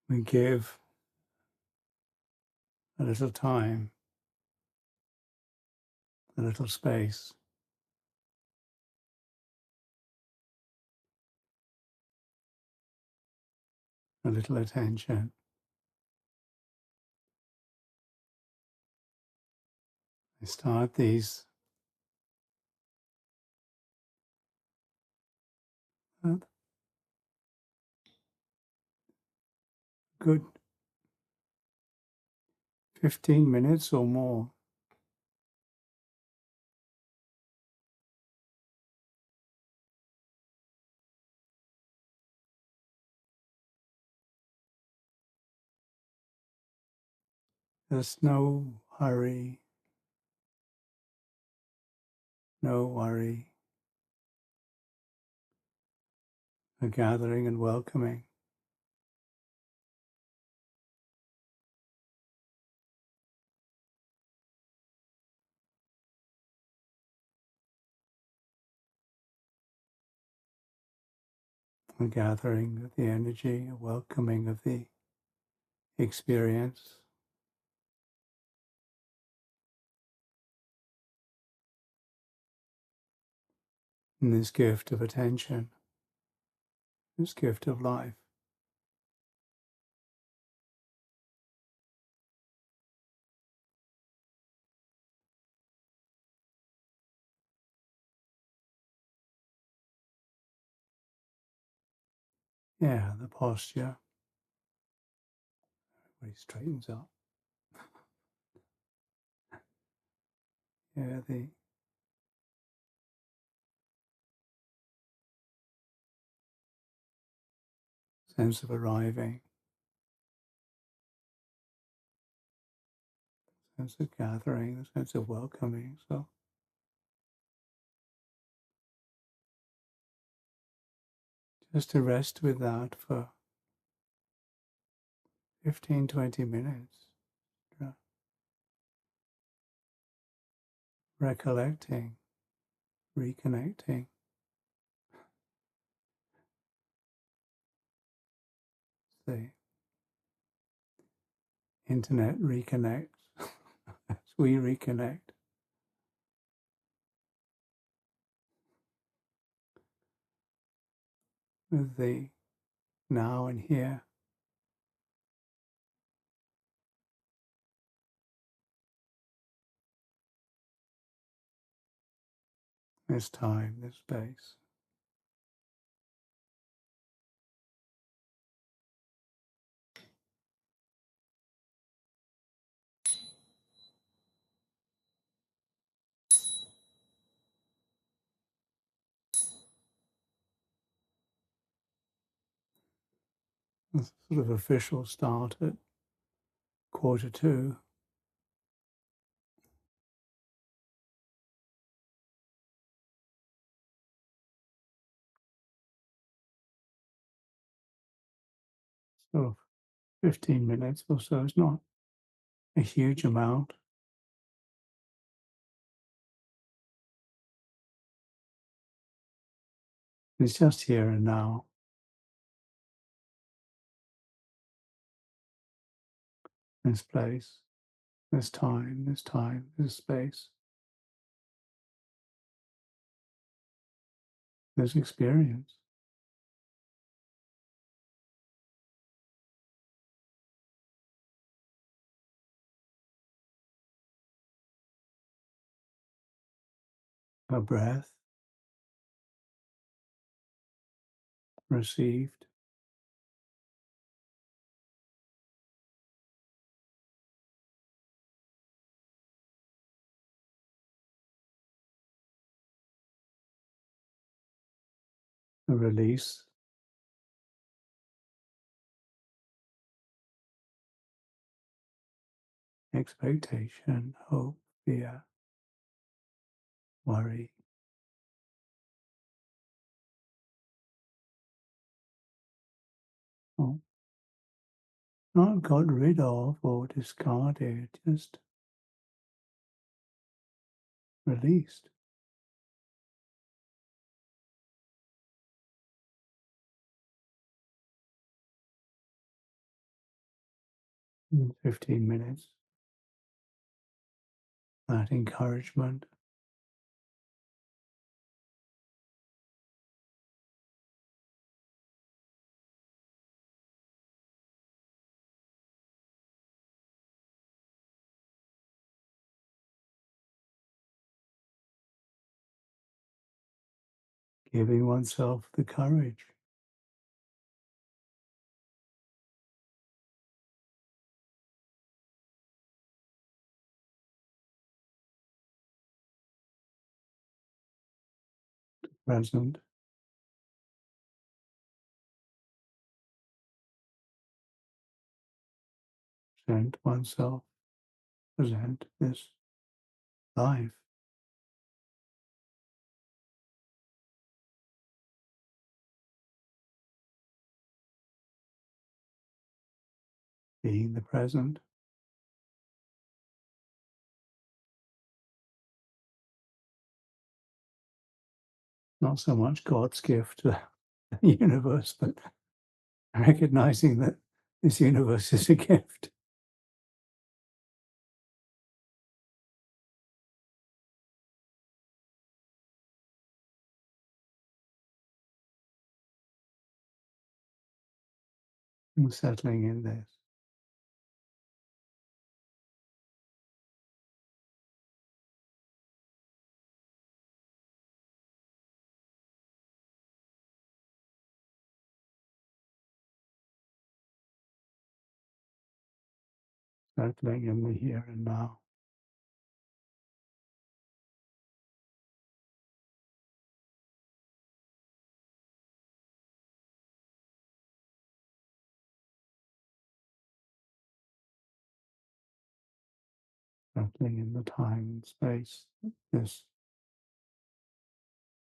We give a little time, a little space, a little attention. I start these good 15 minutes or more. There's no hurry, no worry, a gathering and welcoming. A gathering of the energy, a welcoming of the experience. And this gift of attention, this gift of life. Yeah, the posture. Everybody straightens up. Yeah, the sense of arriving, sense of gathering, the sense of welcoming. So just to rest with that for 15, 20 minutes, recollecting, reconnecting. The internet reconnects as we reconnect with the now and here, this time, this space. It's sort of official start at 1:45. So 15 minutes or so is not a huge amount. It's just here and now, this place, this time, this space, this experience. A breath received, a release, expectation, hope, fear, worry. Oh, not got rid of or discarded, just released. 15 minutes. That encouragement. Giving oneself the courage. Present. Present oneself. Present this life. Being the present. Not so much God's gift to the universe, but recognizing that this universe is a gift. And settling in this. Settling in the here and now. Settling in the time and space. This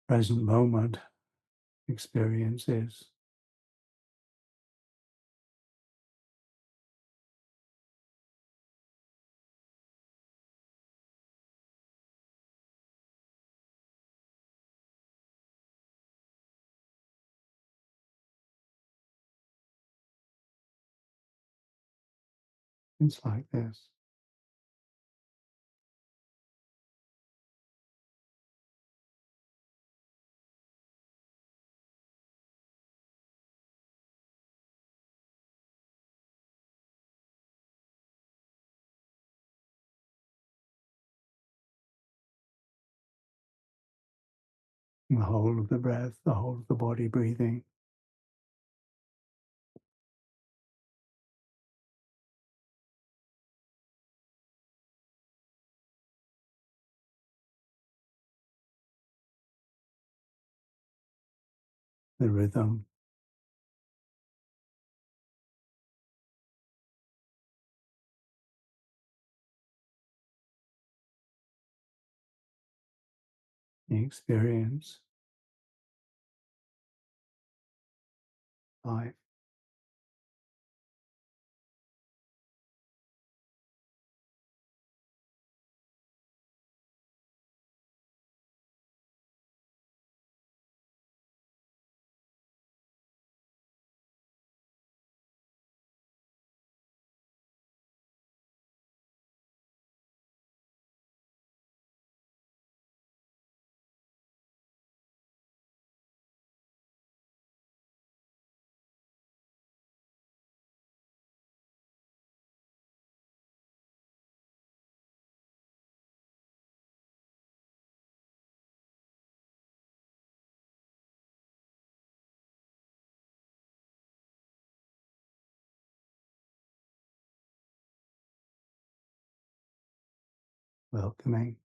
present moment experience is. It's like this. The whole of the breath, the whole of the body breathing. The rhythm. The experience. Life. Welcoming.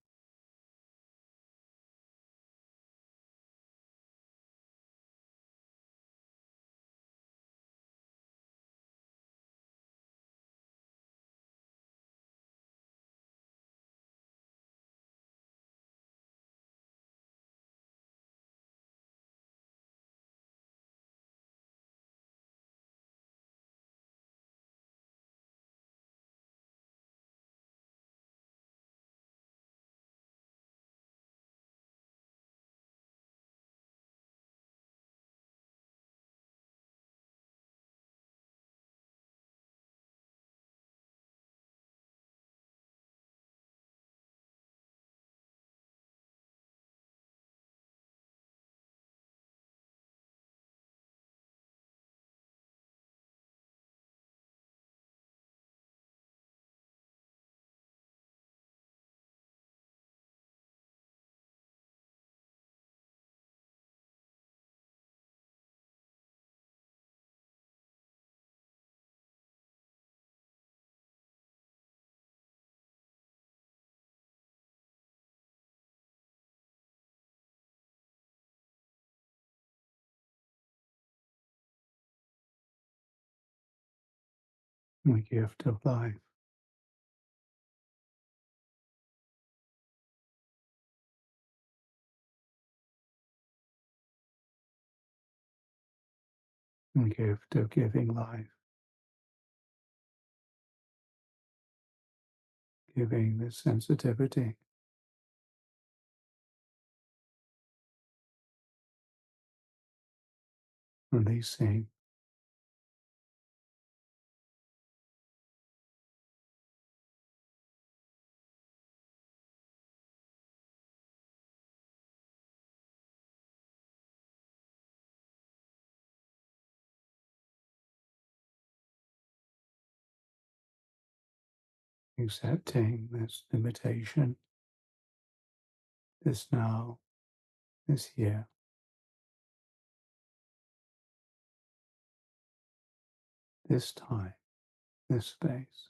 the gift of life, the gift of giving life, giving the sensitivity, releasing, accepting this limitation, this now, this here, this time, this space.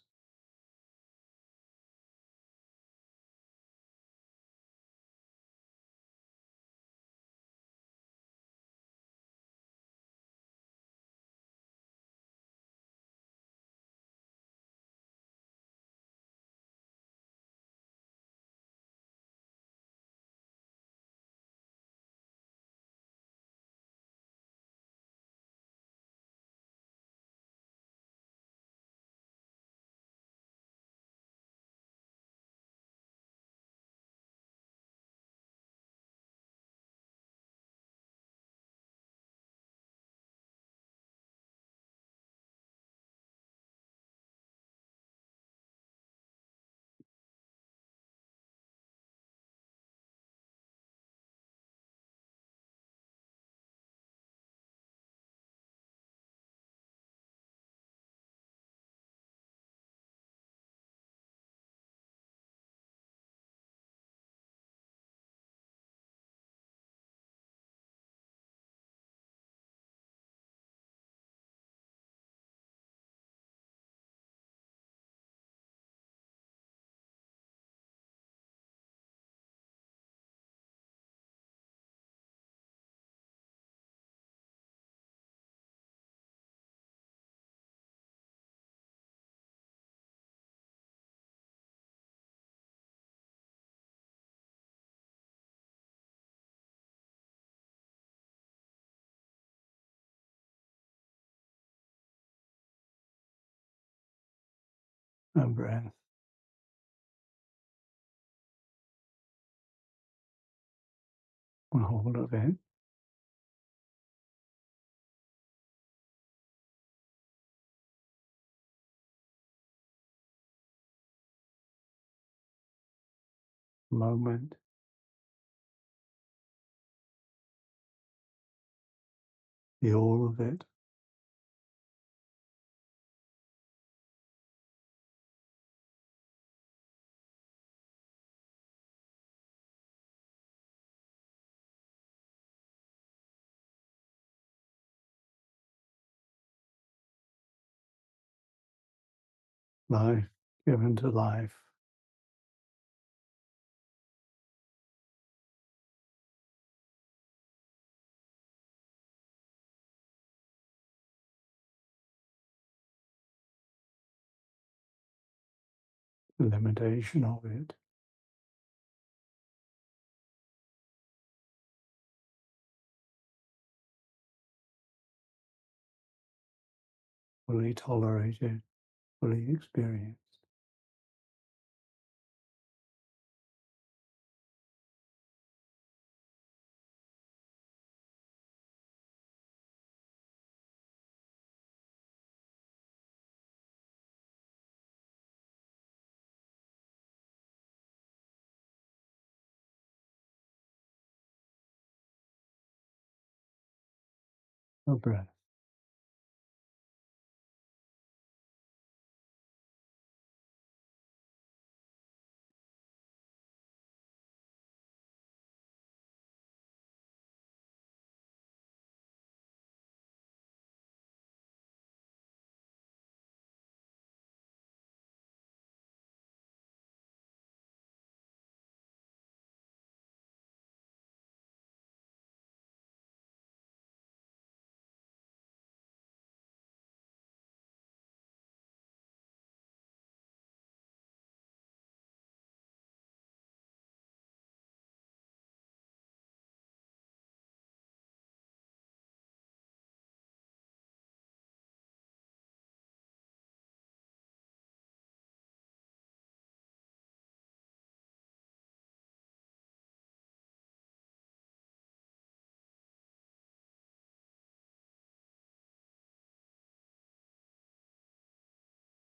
A breath, a hold of it, moment, the all of it, life given to life, the limitation of it, fully tolerated, fully experienced. A breath.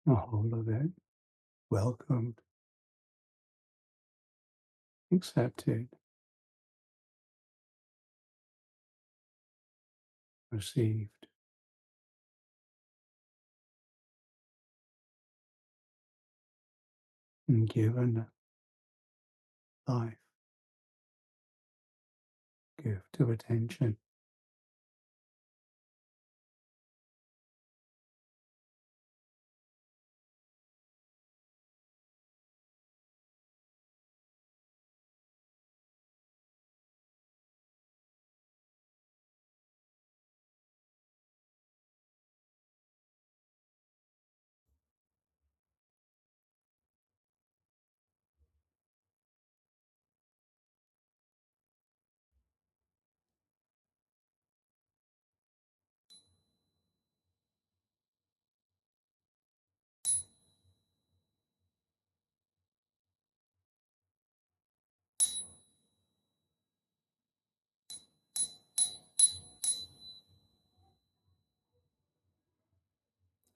the whole of it, welcomed, accepted, received, and given life, gift of attention.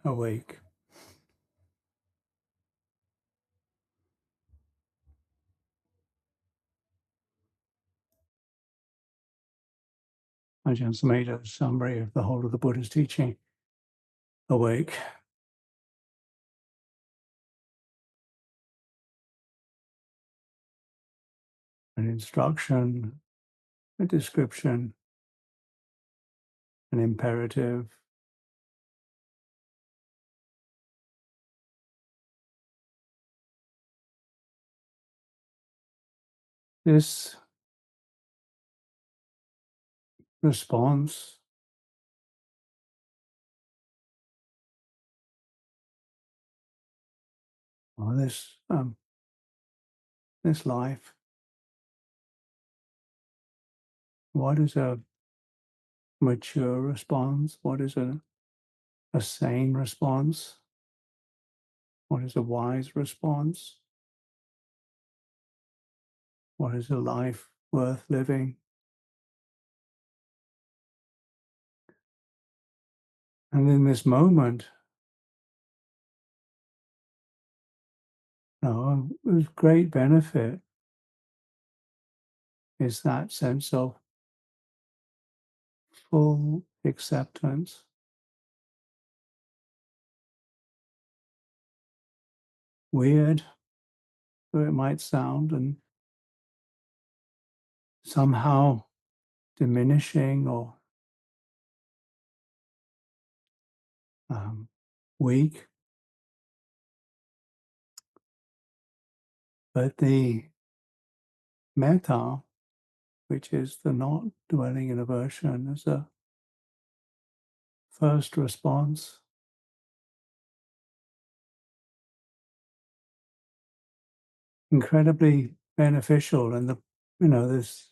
Awake. Ajahn made a summary of the whole of the Buddha's teaching. Awake. An instruction, a description, an imperative, this response, or this life, what is a mature response? What is a sane response? What is a wise response? What is a life worth living? And in this moment, with great benefit is that sense of full acceptance. Weird, though it might sound, and somehow diminishing or weak, but the metta, which is the not dwelling in aversion, is a first response. Incredibly beneficial, and this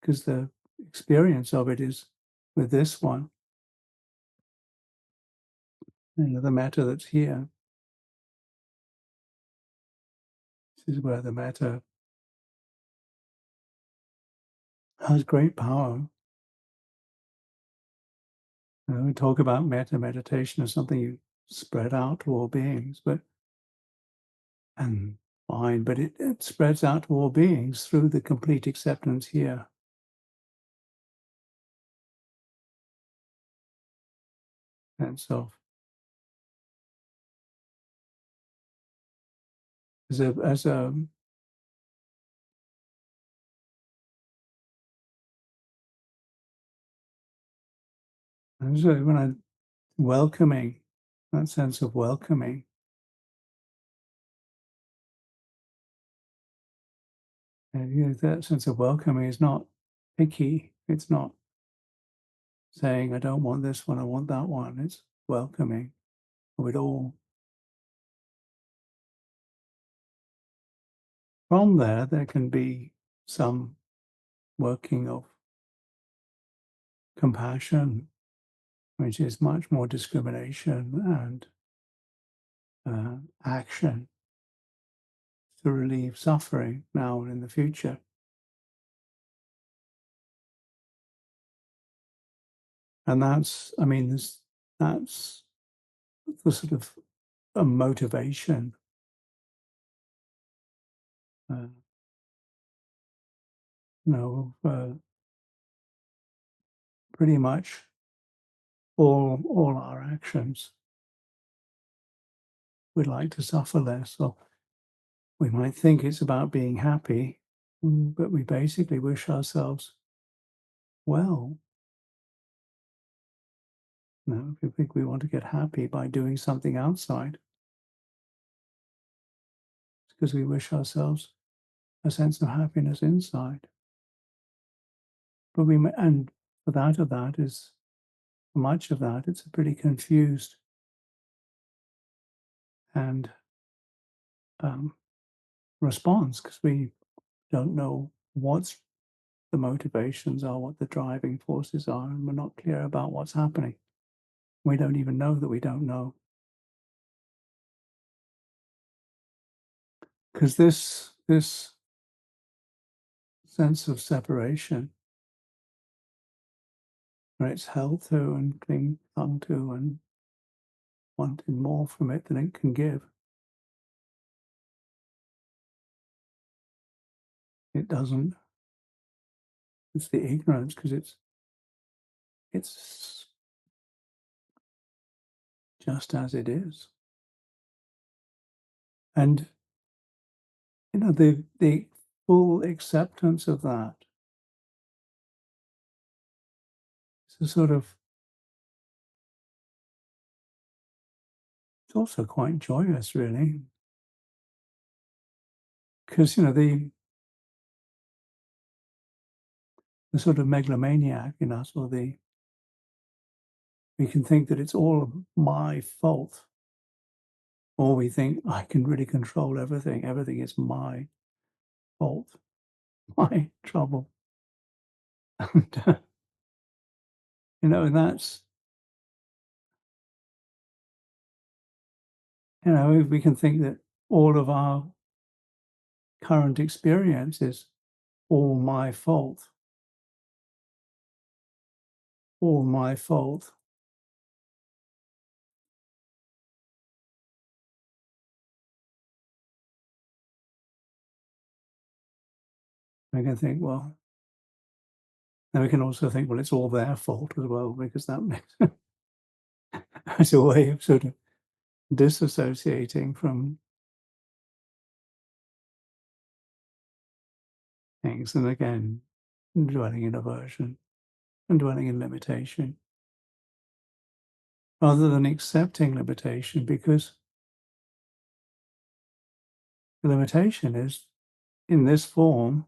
because the experience of it is with this one, the metta that's here. This is where the metta has great power. We talk about metta meditation as something you spread out to all beings, and fine, but it spreads out to all beings through the complete acceptance here. And so, as a when I welcoming, that sense of welcoming, and that sense of welcoming is not picky. It's not saying I don't want this one, I want that one. It's welcoming of it all. From there can be some working of compassion, which is much more discrimination and action to relieve suffering now and in the future. And that's the sort of a motivation. Uh, pretty much all our actions, we'd like to suffer less. Or we might think it's about being happy, but we basically wish ourselves well. If we think we want to get happy by doing something outside, it's because we wish ourselves a sense of happiness inside. But and for that is much of that. It's a pretty confused and um, response, because we don't know what's the motivations are, what the driving forces are, and we're not clear about what's happening. We don't even know that we don't know. Because this sense of separation, where it's held to and clung to and wanting more from it than it can give, it doesn't. It's the ignorance, because it's just as it is. And the full acceptance of that is a sort of, it's also quite joyous, really, because the sort of megalomaniac in us, or we can think that it's all my fault, or we think I can really control everything. Everything is my fault, my trouble, and and that's we can think that all of our current experience is all my fault, all my fault. We can think, well, and we can also think, well, it's all their fault as well, because that makes it's a way of sort of disassociating from things, and again, dwelling in aversion and dwelling in limitation, rather than accepting limitation, because the limitation is, in this form,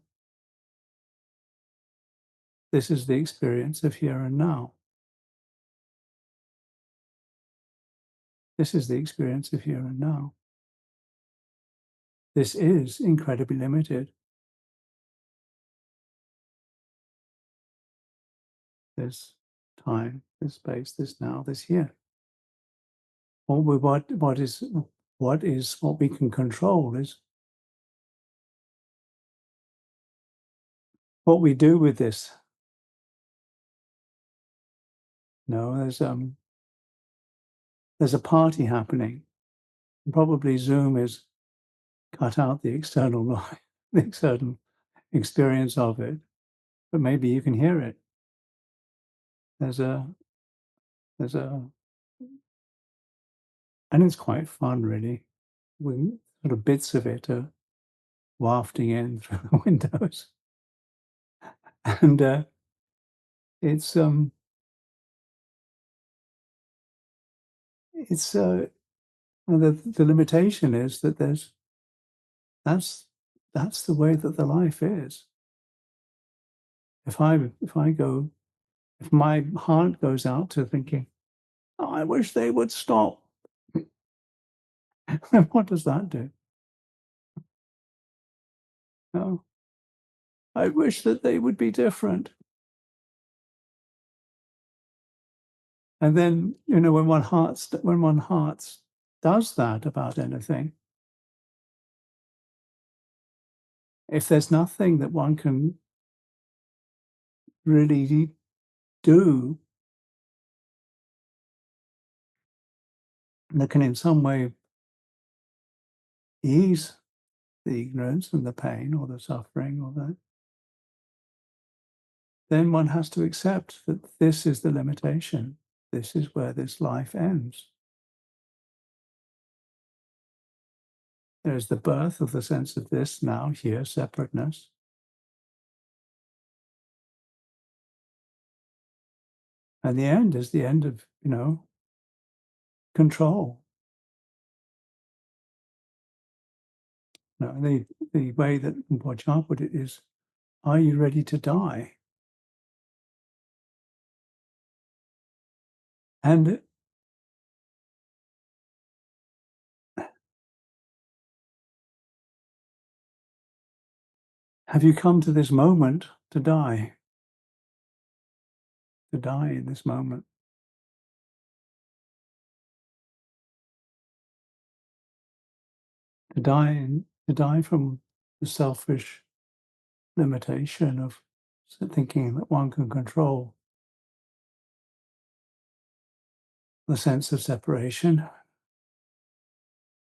this is the experience of here and now. This is the experience of here and now. This is incredibly limited. This time, this space, this now, this here. What is what we can control is what we do with this. No, there's a party happening. Probably Zoom is cut out the external noise, the external experience of it, but maybe you can hear it. There's a there's a and it's quite fun, really. When sort of bits of it are wafting in through the windows, and it's it's the limitation is that that's that's the way that the life is. If my heart goes out to thinking, oh, I wish they would stop, then what does that do? No, I wish that they would be different. And then, when one heart does that about anything, if there's nothing that one can really do that can in some way ease the ignorance and the pain or the suffering or that, then one has to accept that this is the limitation. This is where this life ends. There is the birth of the sense of this, now, here, separateness. And the end is the end of, control. The way that Ajahn put it is, are you ready to die? And have you come to this moment to die? To die in this moment. To die from the selfish limitation of thinking that one can control the sense of separation,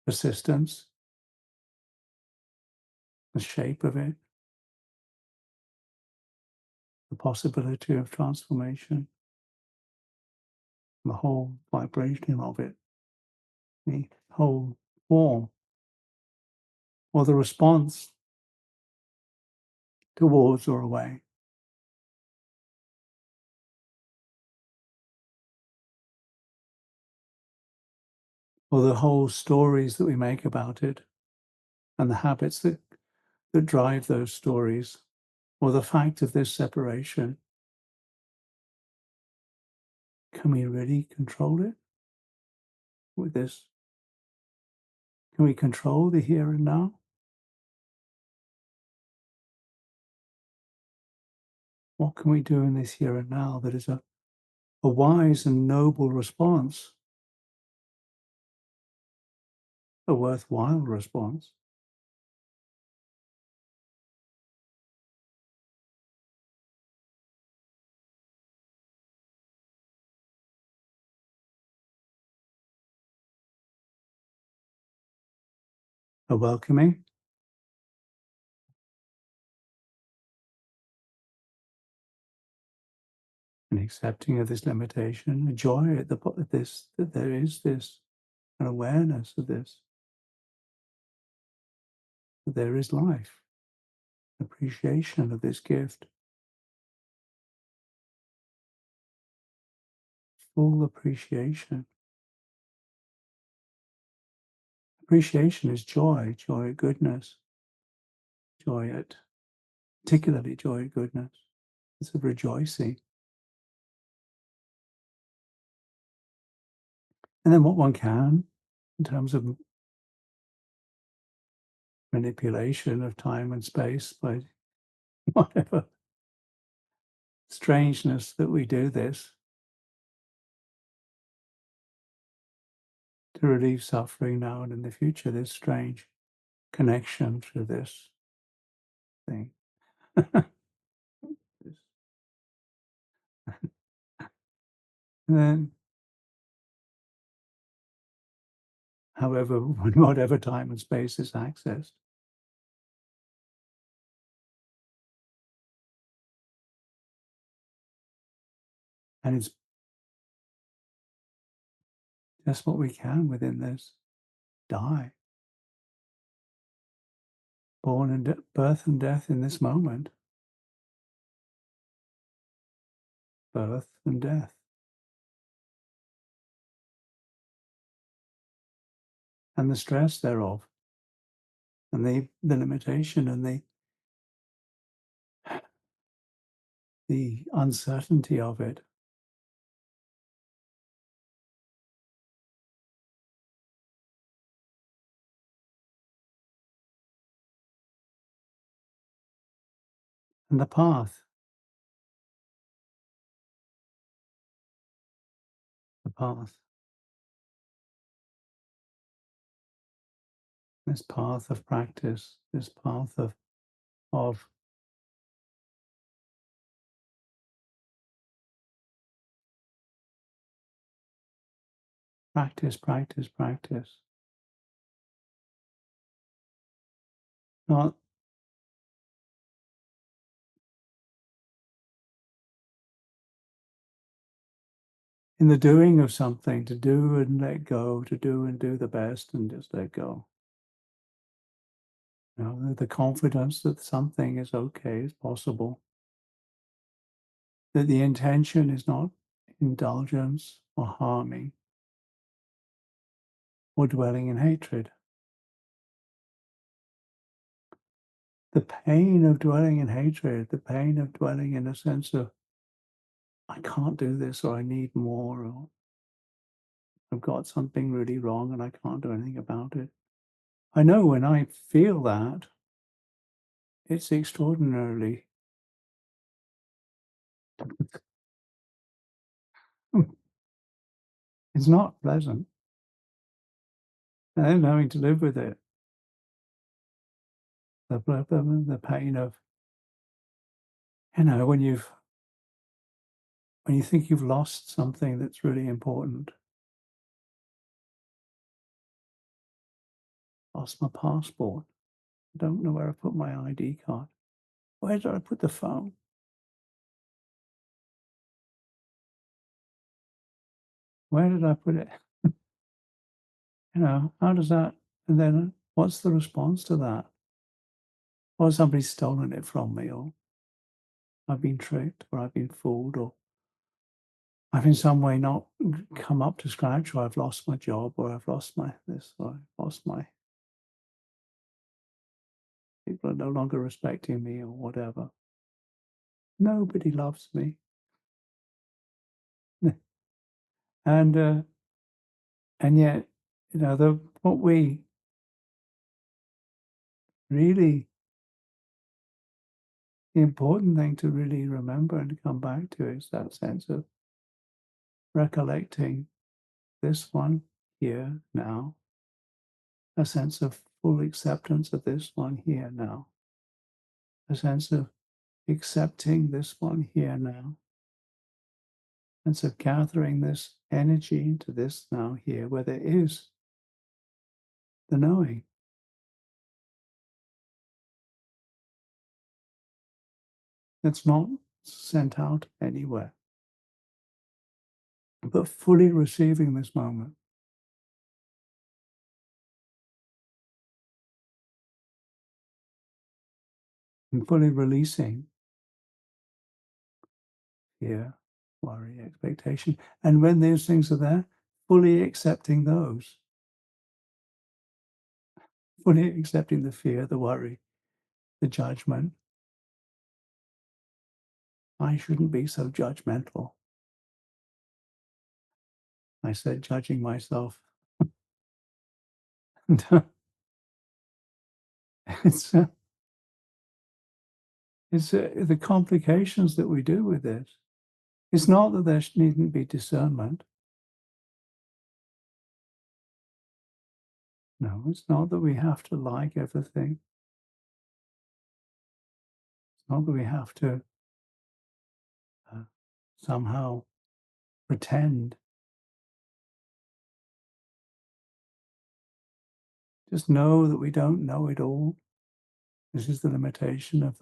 persistence, the shape of it, the possibility of transformation, the whole vibration of it, the whole form, or the response towards or away. Or the whole stories that we make about it, and the habits that drive those stories, or the fact of this separation. Can we really control it with this? Can we control the here and now? What can we do in this here and now that is a wise and noble response, a worthwhile response? A welcoming, an accepting of this limitation, a joy at this, that there is this, an awareness of this, that there is life, appreciation of this gift, full appreciation. Appreciation is joy, joy at goodness, joy at, particularly joy at goodness. It's a rejoicing. And then what one can, in terms of manipulation of time and space by whatever strangeness that we do this, to relieve suffering now and in the future, this strange connection to this thing. And then, however, whatever time and space is accessed, and it's just what we can within this, die. Born and birth and death in this moment. Birth and death. And the stress thereof. And the limitation and the uncertainty of it. And the path. The path. This path of practice, this path of practice, practice, practice. not in the doing of something, to do and let go, to do and do the best and just let go. You know, the confidence that something is okay, is possible, that the intention is not indulgence or harming or dwelling in hatred. The pain of dwelling in hatred, the pain of dwelling in a sense of, I can't do this, or I need more, or I've got something really wrong and I can't do anything about it. I know when I feel that, it's extraordinarily, it's not pleasant. And then having to live with it, the pain of, when when you think you've lost something that's really important. Lost my passport. I don't know where I put my ID card. Where did I put the phone? Where did I put it? How does that, and then what's the response to that? Or somebody's stolen it from me, or I've been tricked, or I've been fooled, or I've in some way not come up to scratch, or I've lost my job, or I've lost my this, or I've lost my, people are no longer respecting me, or whatever. Nobody loves me. And yet, what we really, the important thing to really remember and come back to is that sense of recollecting this one here now, a sense of full acceptance of this one here now, a sense of accepting this one here now, and so gathering this energy into this now here, where there is the knowing. It's not sent out anywhere, but fully receiving this moment. And fully releasing fear, worry, expectation. And when those things are there, fully accepting those, fully accepting the fear, the worry, the judgment. I shouldn't be so judgmental. I said, judging myself. And it's the complications that we do with it. It's not that there needn't be discernment. No, it's not that we have to like everything. It's not that we have to somehow pretend. Just know that we don't know it all. This is the limitation of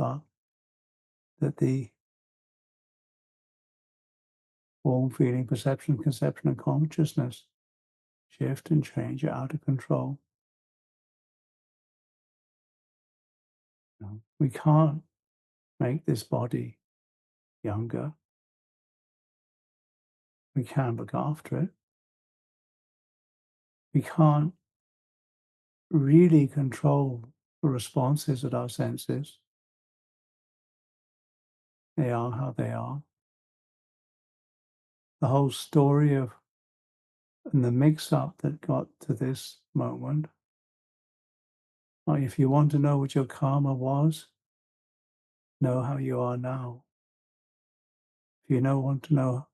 that the form, feeling, perception, conception, and consciousness shift and change, are out of control. No, we can't make this body younger. We can look after it. We can't really control the responses at our senses. They are how they are. The whole story of and the mix-up that got to this moment. If you want to know what your karma was, know how you are now. If you want to know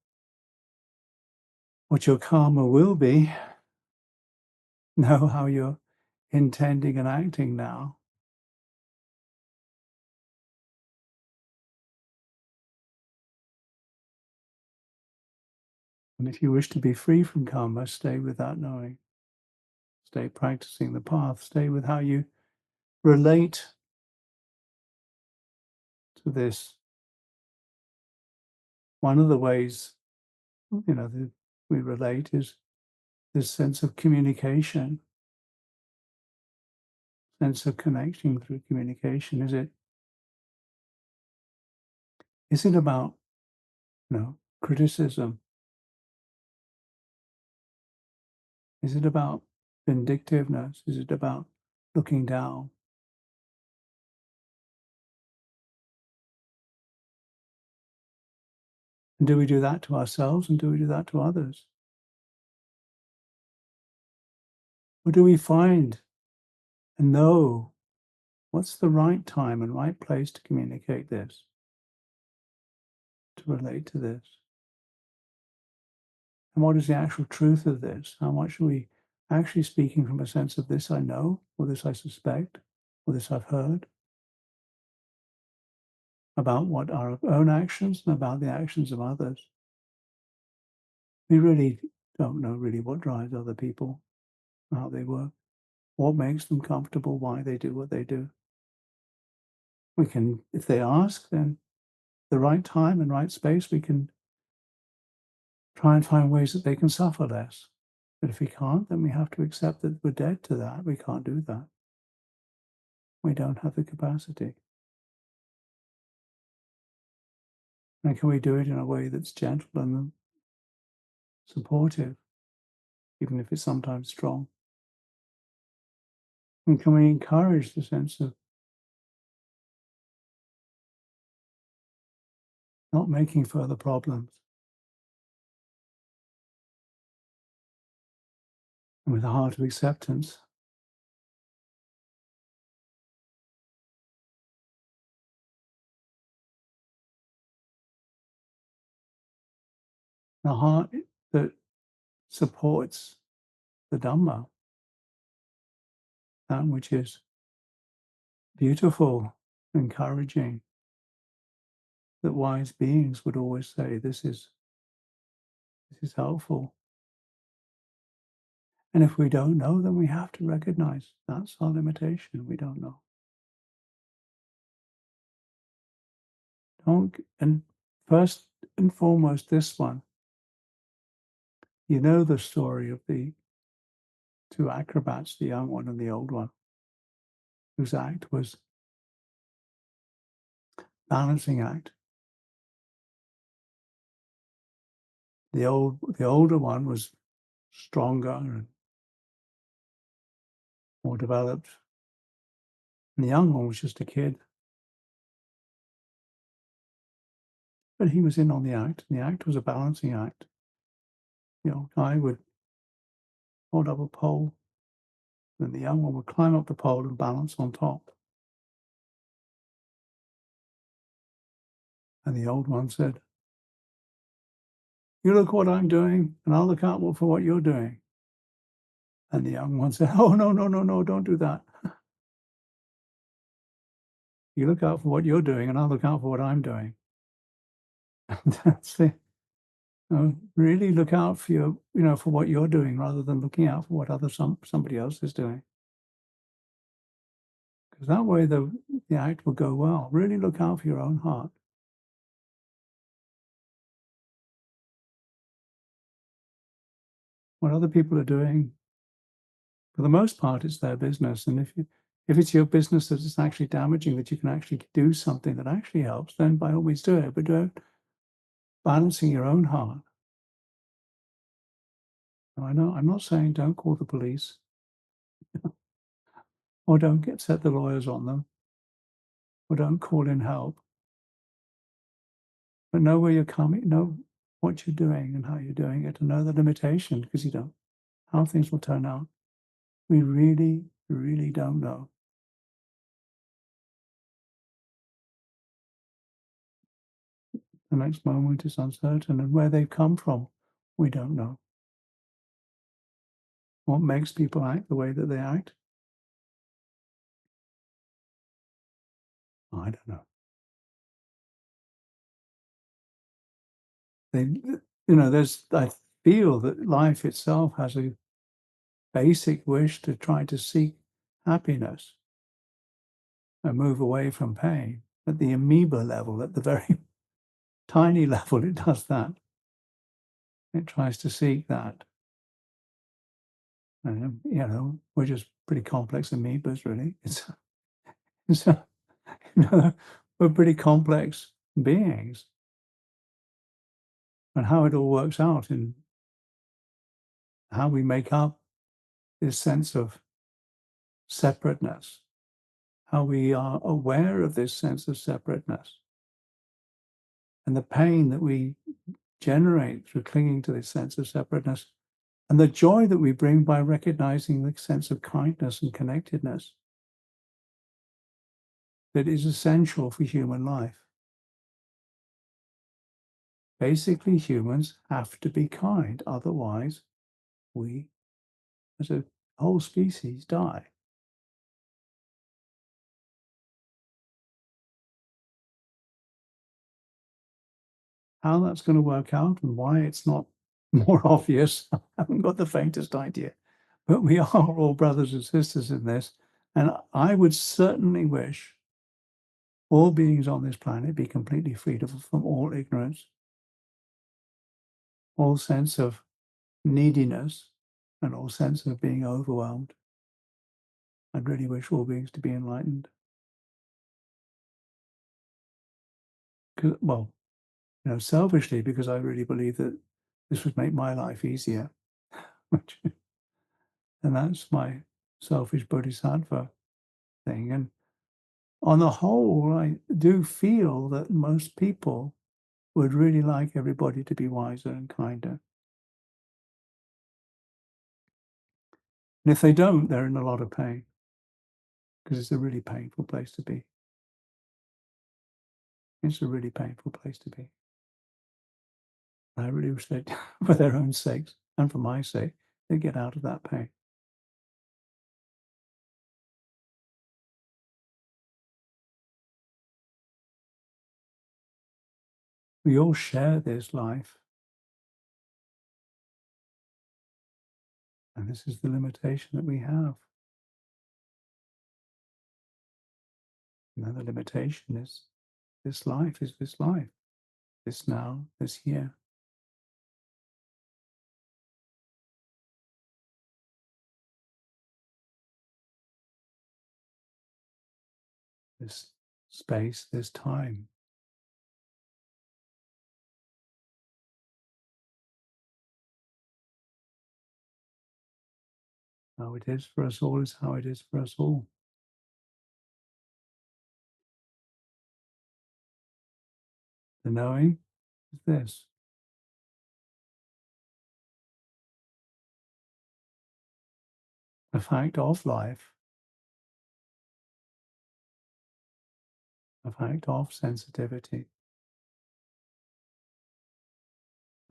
what your karma will be, know how you're intending and acting now. And if you wish to be free from karma, stay with that knowing. Stay practicing the path. Stay with how you relate to this. One of the ways, that we relate is this sense of communication, sense of connecting through communication. Is it about, criticism? Is it about vindictiveness? Is it about looking down? And do we do that to ourselves, and do we do that to others? Or do we find and know what's the right time and right place to communicate this, to relate to this? And what is the actual truth of this? How much are we actually speaking from a sense of this I know, or this I suspect, or this I've heard, about what our own actions and about the actions of others? We really don't know really what drives other people, how they work, what makes them comfortable, why they do what they do. We can, if they ask, then the right time and right space, we can try and find ways that they can suffer less. But if we can't, then we have to accept that we're dead to that. We can't do that. We don't have the capacity. And can we do it in a way that's gentle and supportive, even if it's sometimes strong? And can we encourage the sense of not making further problems, and with a heart of acceptance? A heart that supports the Dhamma, that which is beautiful, encouraging, that wise beings would always say, this is helpful. And if we don't know, then we have to recognize that's our limitation. We don't know. And first and foremost, this one, the story of the two acrobats, the young one and the old one, whose act was balancing act. The older one was stronger and more developed, and the young one was just a kid. But he was in on the act, and the act was a balancing act. The old guy would hold up a pole, and the young one would climb up the pole and balance on top. And the old one said, you look what I'm doing, and I'll look out for what you're doing. And the young one said, oh, no, no, no, no, don't do that. You look out for what you're doing, and I'll look out for what I'm doing. And that's it. Really look out for for what you're doing, rather than looking out for what somebody else is doing. Because that way the act will go well. Really look out for your own heart. What other people are doing, for the most part, it's their business. And if it's your business that is actually damaging, that you can actually do something that actually helps, then by all means do it. But do it balancing your own heart. Now, I know I'm not saying don't call the police or don't set the lawyers on them or don't call in help. But know where you're coming, know what you're doing and how you're doing it, and know the limitation, because you don't how things will turn out. We really, really don't know. The next moment is uncertain, and where they've come from, we don't know. What makes people act the way that they act? I don't know. I feel that life itself has a basic wish to try to seek happiness and move away from pain. at the amoeba level, at the very tiny level, it does that. It tries to seek that. And, we're just pretty complex amoebas, really. We're pretty complex beings. And how it all works out in how we make up this sense of separateness, how we are aware of this sense of separateness, and the pain that we generate through clinging to this sense of separateness, and the joy that we bring by recognizing the sense of kindness and connectedness that is essential for human life. Basically, humans have to be kind, otherwise we, as a whole species, die. How that's going to work out and why it's not more obvious, I haven't got the faintest idea. But we are all brothers and sisters in this. And I would certainly wish all beings on this planet be completely freed from all ignorance, all sense of neediness, and all sense of being overwhelmed. I'd really wish all beings to be enlightened. Well, selfishly, because I really believe that this would make my life easier. And that's my selfish bodhisattva thing. And on the whole, I do feel that most people would really like everybody to be wiser and kinder. And if they don't, they're in a lot of pain, because it's a really painful place to be. It's a really painful place to be. I really wish they'd, for their own sakes and for my sake, they get out of that pain. We all share this life. And this is the limitation that we have. The limitation is this life, this now, this here. This space, this time. How it is for us all is how it is for us all. The knowing is this. The fact of life, the fact of sensitivity,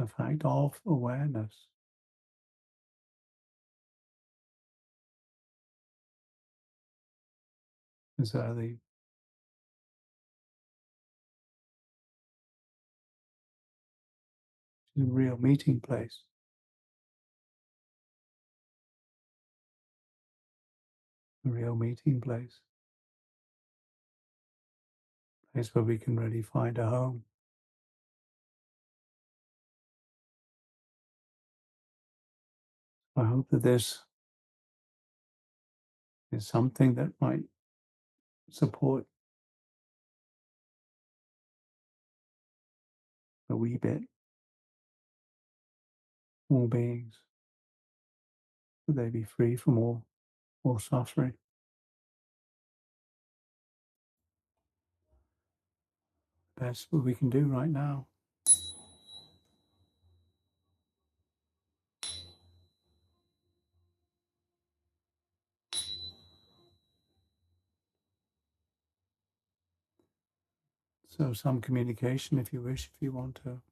the fact of awareness. Is the real meeting place. The real meeting place. Place where we can really find a home. I hope that this is something that might support a wee bit all beings, that they be free from all suffering. That's what we can do right now. So some communication, if you wish, if you want to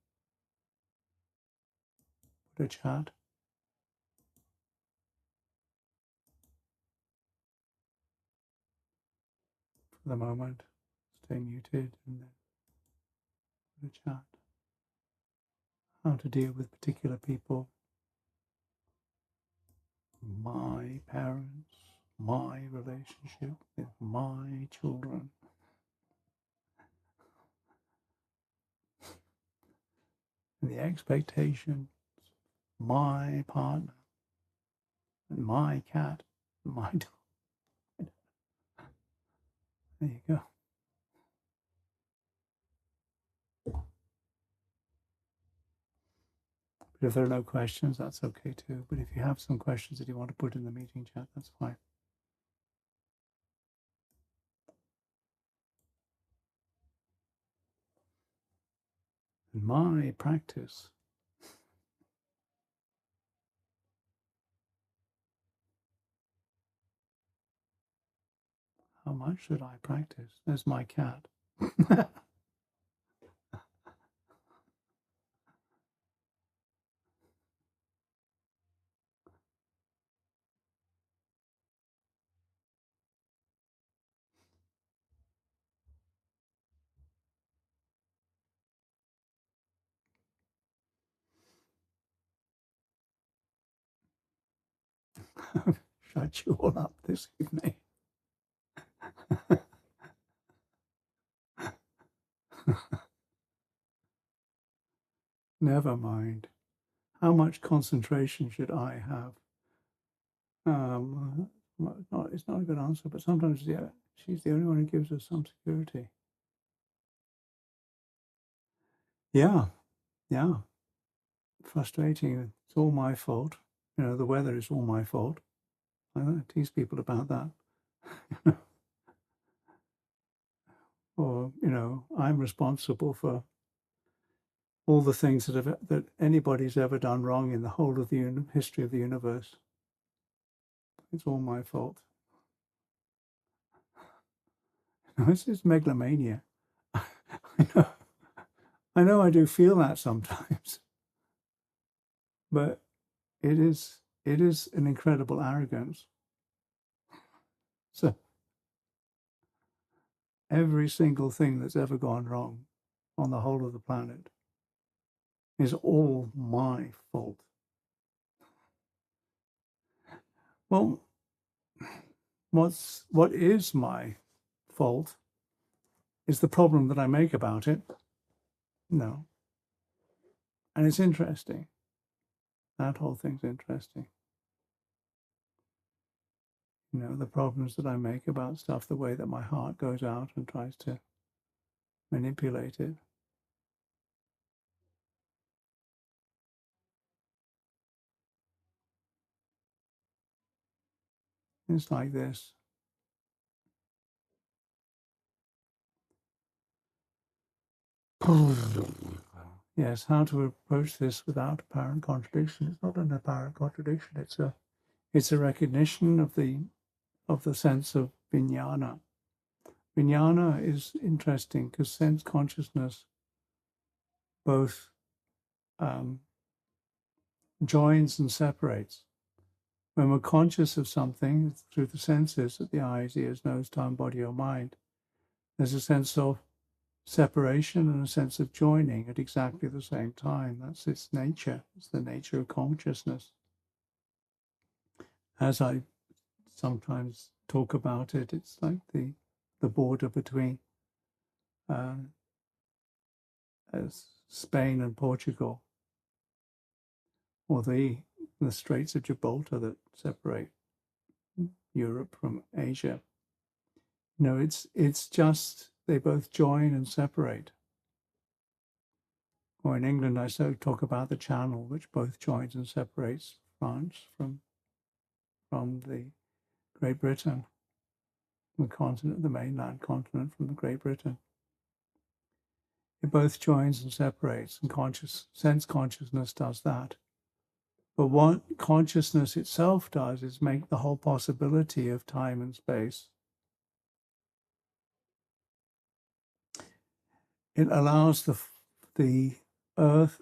put a chat. For the moment, stay muted and then put a chat. How to deal with particular people. My parents, my relationship with my children. and the expectation, my partner, and my cat, and my dog. There you go. But if there are no questions, that's okay too. But if you have some questions that you want to put in the meeting chat, that's fine. And my practice, how much should I practice? There's my cat. Shut you all up this evening. Never mind. How much concentration should I have? It's not a good answer, but sometimes she's the only one who gives us some security. Yeah. Frustrating. It's all my fault. The weather is all my fault. I don't tease people about that. Or, I'm responsible for all the things that anybody's ever done wrong in the whole of the history of the universe. It's all my fault. This is megalomania. I know I do feel that sometimes, but it is an incredible arrogance. So every single thing that's ever gone wrong on the whole of the planet is all my fault. Well, what is my fault is the problem that I make about it. No. And it's interesting. That whole thing's interesting. The problems that I make about stuff, the way that my heart goes out and tries to manipulate it. It's like this. Yes, how to approach this without apparent contradiction. It's not an apparent contradiction. It's a recognition of the sense of vijnana. Vijnana is interesting because sense consciousness both joins and separates. When we're conscious of something through the senses, the eyes, ears, nose, tongue, body, or mind, there's a sense of separation and a sense of joining at exactly the same time. That's its nature. It's the nature of consciousness. As I sometimes talk about it, it's like the border between Spain and Portugal, or the Straits of Gibraltar that separate Europe from Asia. It's just they both join and separate. Or in England, I talk about the Channel, which both joins and separates France from the Great Britain, the continent, the mainland continent from the Great Britain. It both joins and separates, and sense consciousness does that. But what consciousness itself does is make the whole possibility of time and space. It allows the earth,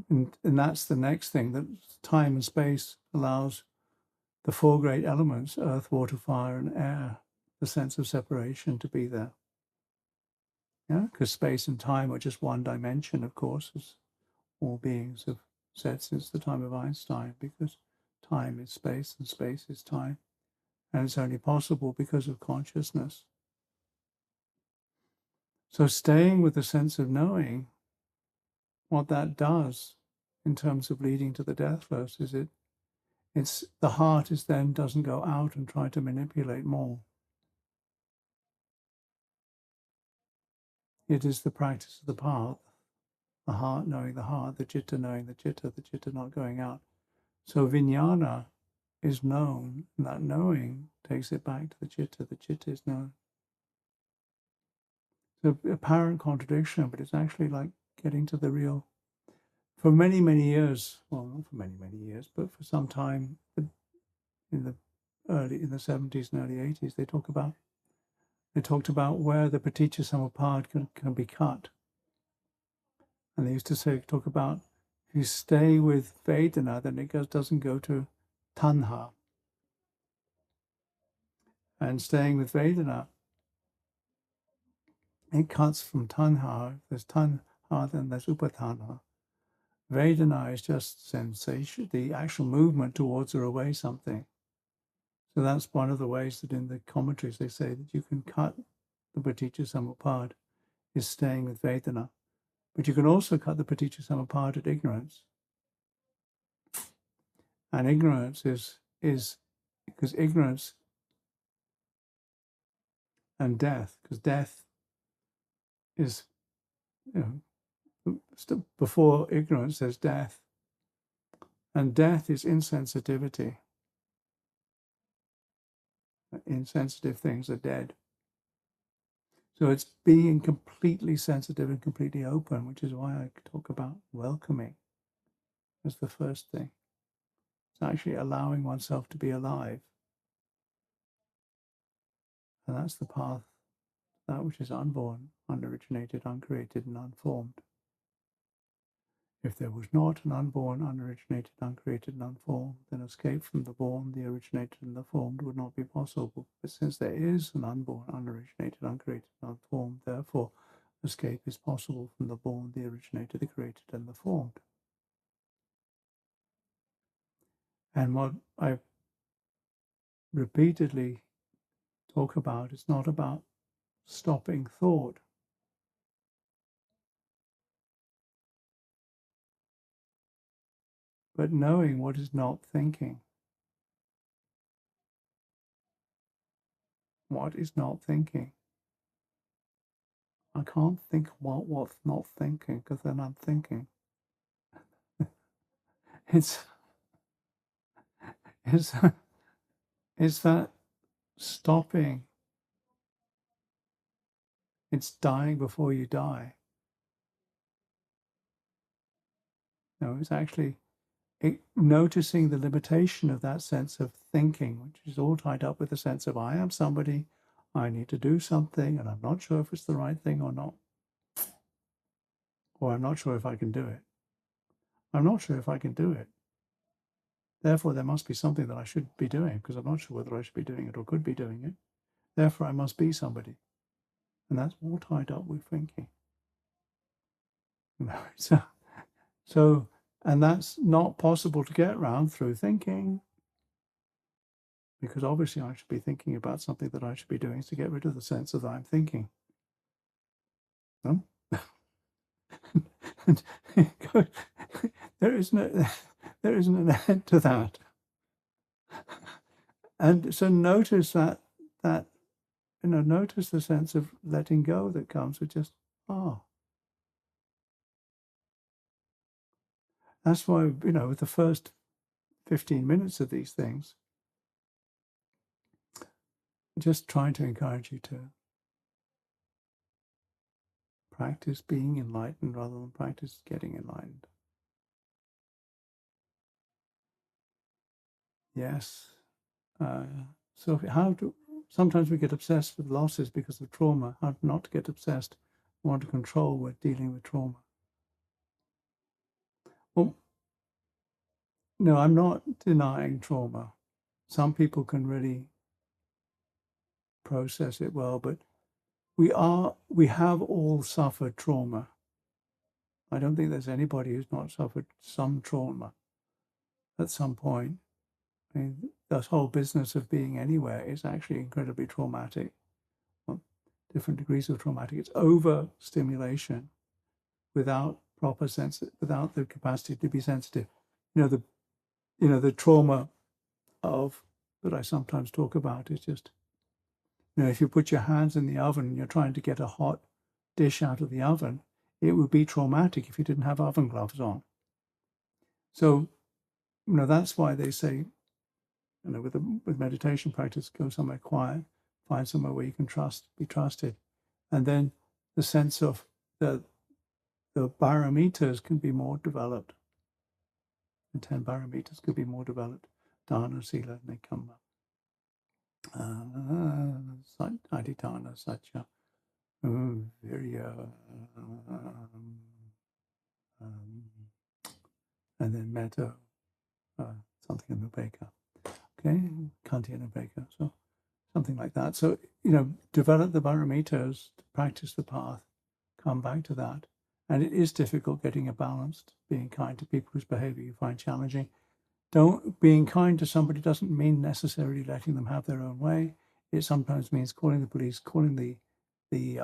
and that's the next thing, that time and space allows the four great elements, earth, water, fire, and air, the sense of separation to be there. Yeah, because space and time are just one dimension, of course, as all beings have said since the time of Einstein, because time is space and space is time. And it's only possible because of consciousness. So staying with the sense of knowing what that does in terms of leading to the death flows is it's the heart is then doesn't go out and try to manipulate more. It is the practice of the path, the heart knowing the heart, the citta knowing the citta not going out. So vijnana is known, and that knowing takes it back to the citta is known. It's an apparent contradiction, but it's actually like getting to the real. For many, many years, well, not for many, many years, but for some time in the 70s and early 80s, they talked about where the paticca samuppada can be cut. And they used to talk about if you stay with Vedana, then it doesn't go to tanha. And staying with Vedana, it cuts from tanha. If there's tanha, then there's upatanha. Vedana is just sensation, the actual movement towards or away something. So that's one of the ways that in the commentaries they say that you can cut the paticca samuppada is staying with Vedana. But you can also cut the paticca samuppada at ignorance. And ignorance is because ignorance and death, because death is, before ignorance there's death. And death is insensitivity. Insensitive things are dead. So it's being completely sensitive and completely open, which is why I talk about welcoming as the first thing. It's actually allowing oneself to be alive. And that's the path, that which is unborn, unoriginated, uncreated, and unformed. If there was not an unborn, unoriginated, uncreated, and unformed, then escape from the born, the originated, and the formed would not be possible. But since there is an unborn, unoriginated, uncreated, and unformed, therefore escape is possible from the born, the originated, the created, and the formed. And what I repeatedly talk about is not about stopping thought, but knowing what is not thinking. What is not thinking? I can't think what's not thinking, because then I'm thinking. It's that stopping. It's dying before you die. No, it's actually noticing the limitation of that sense of thinking, which is all tied up with the sense of I am somebody, I need to do something, and I'm not sure if it's the right thing or not. Or I'm not sure if I can do it. I'm not sure if I can do it. Therefore, there must be something that I should be doing, because I'm not sure whether I should be doing it or could be doing it. Therefore, I must be somebody. And that's all tied up with thinking. So, and that's not possible to get around through thinking, because obviously I should be thinking about something that I should be doing to get rid of the sense of that I'm thinking. No? there isn't an end to that. And so notice that notice the sense of letting go that comes with just, That's why, with the first 15 minutes of these things, just trying to encourage you to practice being enlightened rather than practice getting enlightened. Yes. Sometimes we get obsessed with losses because of trauma. How not to get obsessed, want to control when dealing with trauma. Well, no, I'm not denying trauma. Some people can really process it well, but we have all suffered trauma. I don't think there's anybody who's not suffered some trauma at some point. I mean, this whole business of being anywhere is actually incredibly traumatic. Well, different degrees of traumatic. It's overstimulation without proper sense, without the capacity to be sensitive. The trauma of that I sometimes talk about is just, if you put your hands in the oven and you're trying to get a hot dish out of the oven, it would be traumatic if you didn't have oven gloves on. So, that's why they say, with meditation practice, go somewhere quiet, find somewhere where you can be trusted. And then the sense of the barometers can be more developed. The 10 barometers could be more developed. Dana, Sila, Nikama. Adhitana, Satya, Virya, and then Metta, something in Ubeka. Okay, Kanti and Ubeka. So something like that. So, develop the barometers, practice the path, come back to that. And it is difficult getting a balance, being kind to people whose behavior you find challenging. Being kind to somebody doesn't mean necessarily letting them have their own way. It sometimes means calling the police, calling the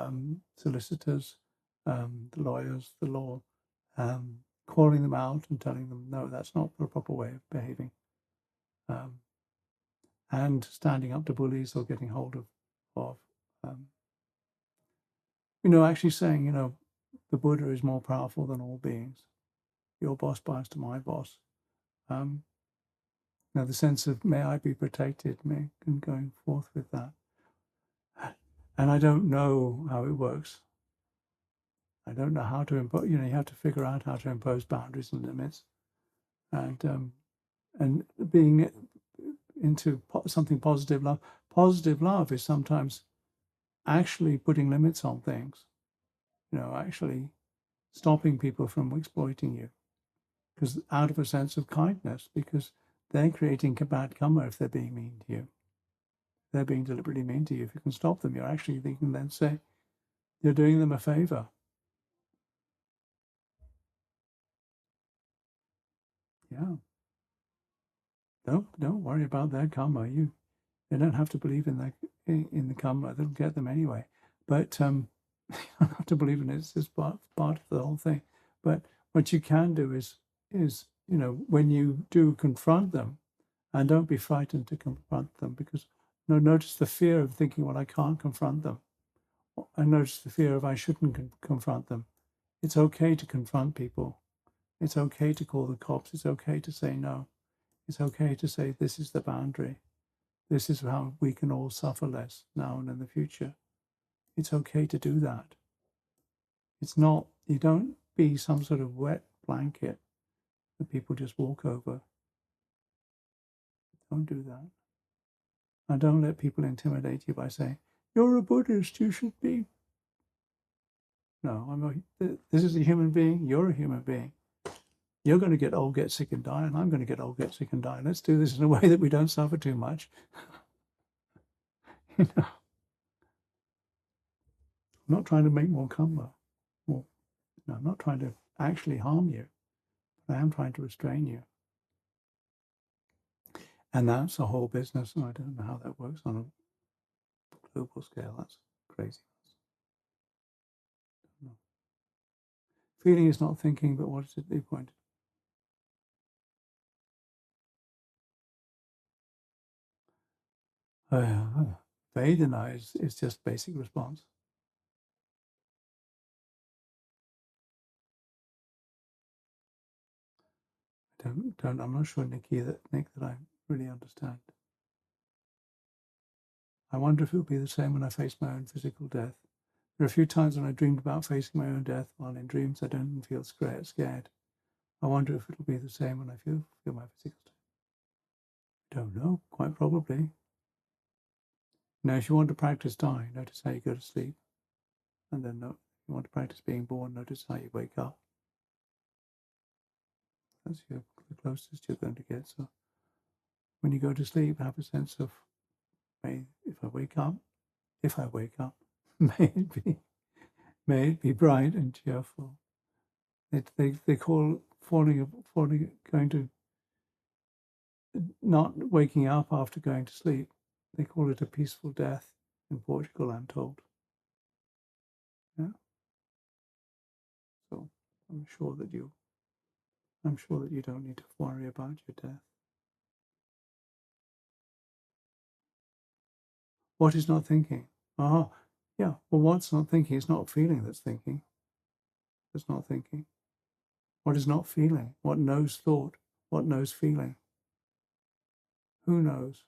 solicitors, the lawyers, the law, calling them out and telling them, no, that's not the proper way of behaving. And standing up to bullies or getting hold of actually saying, the Buddha is more powerful than all beings. Your boss bows to my boss. The sense of may I be protected, and going forth with that. And I don't know how it works. I don't know how to impose. You have to figure out how to impose boundaries and limits, and being into something positive love. Positive love is sometimes actually putting limits on things. Actually stopping people from exploiting you, because out of a sense of kindness, because they're creating bad karma if they're being mean to you. They're being deliberately mean to you. If you can stop them, you're actually thinking, then say you're doing them a favor. Yeah. Don't worry about their karma. They don't have to believe in the karma. They'll get them anyway. But you don't have to believe in it. It's just part of the whole thing. But what you can do is when you do confront them, and don't be frightened to confront them, because notice the fear of thinking, well, I can't confront them. And notice the fear of I shouldn't confront them. It's okay to confront people. It's okay to call the cops. It's okay to say no. It's okay to say this is the boundary. This is how we can all suffer less now and in the future. It's okay to do that. It's not, you don't be some sort of wet blanket that people just walk over. Don't do that. And don't let people intimidate you by saying, you're a Buddhist, you should be. No, this is a human being, you're a human being. You're going to get old, get sick and die, and I'm going to get old, get sick and die. Let's do this in a way that we don't suffer too much. I'm not trying to make more karma. I'm not trying to actually harm you. I am trying to restrain you. And that's the whole business. And I don't know how that works on a global scale. That's crazy. Feeling is not thinking, but what is it they point? Vedana is just basic response. I'm not sure, Nick, that I really understand. I wonder if it will be the same when I face my own physical death. There are a few times when I dreamed about facing my own death, while in dreams I don't feel scared. I wonder if it'll be the same when I feel my physical death. I don't know, quite probably. Now, if you want to practice dying, notice how you go to sleep. And then if you want to practice being born, notice how you wake up. That's the closest you're going to get. So when you go to sleep, have a sense of, if I wake up, may it be bright and cheerful. They call going to not waking up after going to sleep. They call it a peaceful death in Portugal, I'm told. Yeah. So I'm sure that you don't need to worry about your death. What is not thinking? Ah, yeah. Well, what's not thinking? It's not feeling that's thinking. It's not thinking. What is not feeling? What knows thought? What knows feeling? Who knows?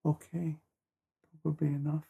Okay, probably enough.